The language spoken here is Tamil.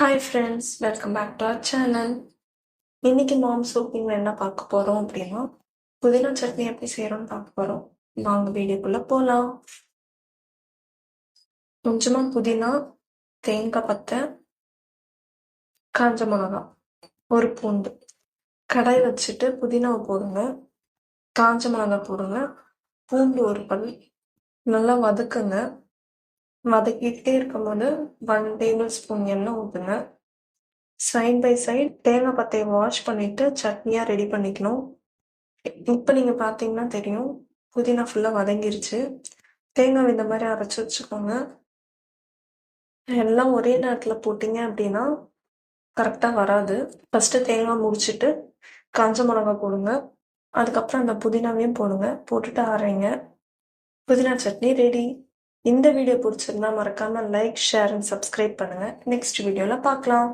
Hi friends, welcome back to our channel. இன்னைக்கு மாம்ஸ் குக்கிங்கில் என்ன பார்க்க போகிறோம் அப்படின்னா, புதினா சட்னி எப்படி செய்கிறோம்னு பார்க்க போகிறோம். வாங்க வீடியோக்குள்ளே போகலாம். கொஞ்சமாக புதினா, தேங்காய் பத்தை, காஞ்ச மிளகா, ஒரு பூண்டு. கடாய் வச்சுட்டு புதினாவை போடுங்க, காஞ்ச மிளகா போடுங்க, பூண்டு ஒரு பல், நல்லா வதக்குங்க. வதக்கிட்டே இருக்கும்போது 1 டேபிள் ஸ்பூன் எண்ணெய் ஊற்றுங்க. சைட் பை சைட் தேங்காய் பத்தையை வாஷ் பண்ணிவிட்டு சட்னியாக ரெடி பண்ணிக்கணும். இப்போ நீங்கள் பார்த்தீங்கன்னா தெரியும், புதினா ஃபுல்லாக வதங்கிருச்சு. தேங்காய் இந்த மாதிரி அரைச்சி வச்சுக்கோங்க. எல்லாம் ஒரே நேரத்தில் போட்டிங்க அப்படின்னா கரெக்டாக வராது. ஃபஸ்ட்டு தேங்காய் முடிச்சுட்டு காஞ்ச மிளகா போடுங்க. அதுக்கப்புறம் அந்த புதினாவையும் போடுங்க. போட்டுட்டு அரைங்க. புதினா சட்னி ரெடி. இந்த வீடியோ பிடிச்சிருந்தா மறக்காமல் லைக், ஷேர் அண்ட் சப்ஸ்கிரைப் பண்ணுங்கள். நெக்ஸ்ட் வீடியோவில் பார்க்கலாம்.